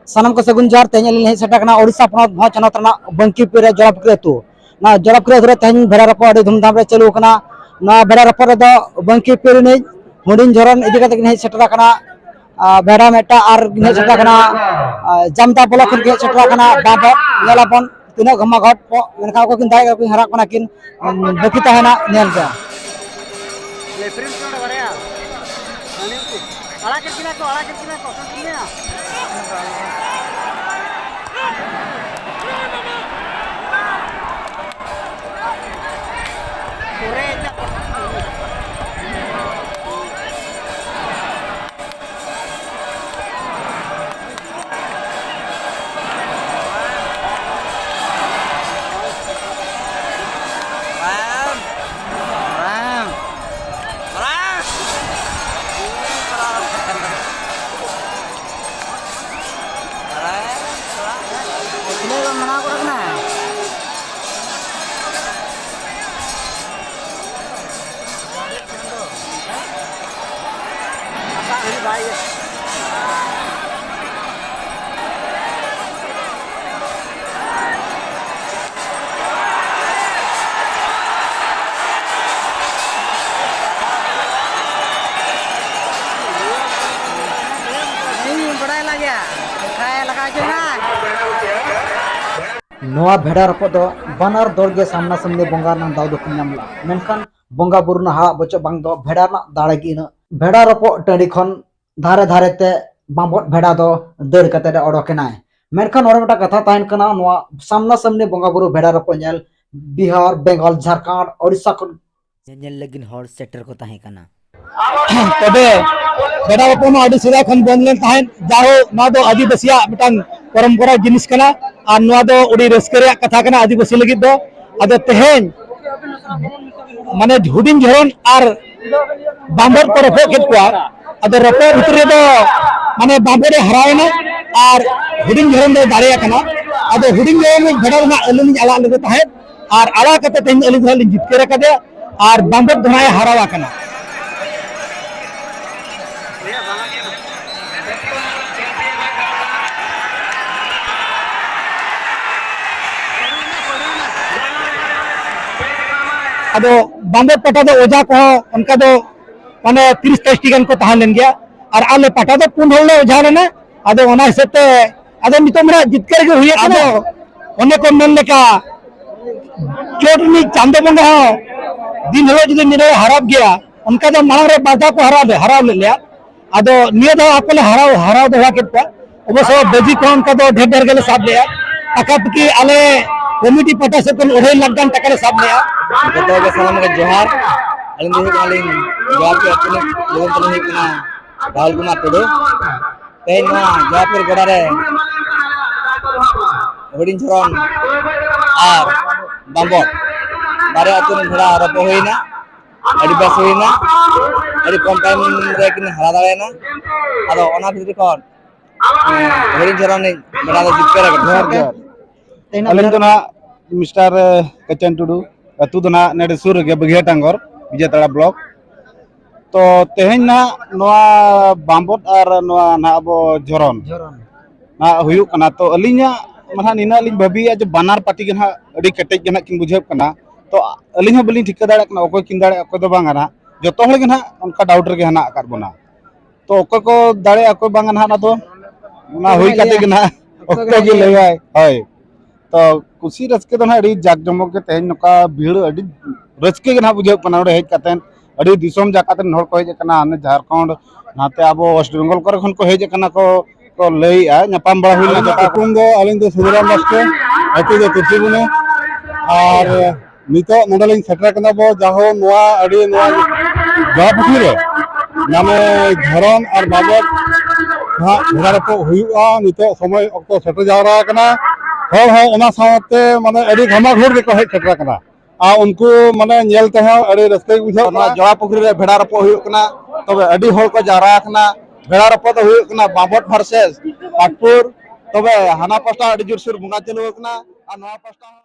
सानम को सगुन जार तेज हेज सेटना ओडिशा पनत भोज चनत बंकीपुर जड़ापुकुरी अतु ना जड़ापुकुरी अतु तेज भेड़ा रप धूमधाम रे चालू ना भेड़ा रप बंकीपुर हुडिन झरन इदी कते हेज सेटना भेड़ा मेटा और हेज सेटना जामदा ब्लॉक हेज सेटना बाबा नेलापन तीना घमा घाट को मेनखा को किन दाय को हरा कोना किन बकी तहना नेल जा लेफ्रेंस को बरेया आला किना को संतिया नवा भेड़ा रपद बानार दल के सामना सामने बंगा दाव दो नामला मेनखान बंगा बुरु हाला बचो बांग दो भेड़ा दाड़े की भेड़ा रपो टाँडी खन धारे धारे ते बांबट भेड़ा दो दर कते ओडोकेनाय मेनखान और मिटा कथा ताहन कना नवा सामना सामने बंगा बुरु भेड़ा रपो नेल बिहार बेंगल झारखंड ओडिशा को नेल लगिन हॉर सेक्टर को ताहे कना तबे भेड़ा रपो मा अडी सिरा खन बन लेन ताहन जाहो ना दो आदिवासिया मिटांग परंपरा जिनिस कना और नवा दो उडी रस्करिया कथा कना आदिवासी लगी दो अदो तेहेन माने हुडिन झरन और बांबर को रफो खेत को अदो रफो भितर दो माने बांबरे हरायना और हुडिन झरन दो दाड़िया कना अदो हुडिन झरन भेड़ा ना अलिन आला लगे ताहे और आला कते तेन अलिन धलिन जितकेरा कदे और बांबर धनाय हरावा कना अदो बांबे पटा दो ओझा को उनका दो माने 30 गन को तहन गया और आले पटा दो पुन होले ओझा लेना अदो ओना हिसाबते अदो नितो मरा जितकर के हुई अदो ओने को मेन लेका चोटनी चांदो बंगा दिन हलो जदि निरे हराब गया उनका दो मांग रे बाधा को हराव ले लिया अदो निये दो आपले हराव दो के अवश्य बजी को उनका दो ढेर ढेर के साथ लिया अकापकी आले कमिटी पटा से कोन ओढे लगन टका साथ लिया जतो के सामने के जोहार अलिन दे कालिन जवाब के अपने लोगन तने हे कना राहुल कुमार टुडू तेन ना जवापुर गडा रे हुडिन झरन और बांबो बारे अतुन भेड़ा रप होइना अडी बस होइना अडी कम टाइम रे किन हरा दालेना आदो ओना भितरी कोन हुडिन झरन भेड़ा दो जित करे तेन अलिन तो ना मिस्टर कचन टुडू अतु दो ना नेडे सुर के बगिया टांगर विजयतड़ा ब्लॉक तो तेहेन ना नोआ बांबोट और नोआ ना अबो झरन ना हुयु कना तो अलिnya माना निना लिन भाबिया जो बानार पार्टी के ना अडी केटेज के ना किन बुझेब कना तो अलिnya बलिन ठिका दाड़ा कना ओको किन दाड़ा ओको दो बांगा जतो हल के ना उनका डाउट रे हना आकार बना तो ओको को दाड़े ओको बांगा ना तो ना हुई काते के ना ओको के लेवाय हाय तो कुसी रस्के तो ना अड़ी जाक जमक के तेहन नका भीड़ अड़ी रस्के के ना बुझे कना ओडे हेज कातेन अड़ी दिसोम जाकातेन हर को हेज कना ने झारखंड नाते आबो वेस्ट बेंगल करे खन को हेज कना को लई आ नपाम बड़ा हुई ना कुम दो अलिन दो सुदराम बास्के अति दो तुर्तीबुने और नितो नडलिन सेटर कना बो जाहो नोआ अड़ी नोआ जापुखी रे नामे झरन और बाबत हा भेड़ा को हुआ नितो समय अक्तो सेटर जावरा कना हर हो ओना साथे माने अड़ी घमा घोर के हेज सेटर कना आ उनको माने नेलते हैं अड़ी रस्ते बुझा ना जड़ापुकुरी रे भेड़ा रपो हुई कना तबे अड़ी होर को जारा कना भेड़ा रपो तो हुई कना बांबट वर्सेस पाटपुर तबे हाना पास्टा अड़ी जोरसुर बुंगा चलो कना आ नवा पास्टा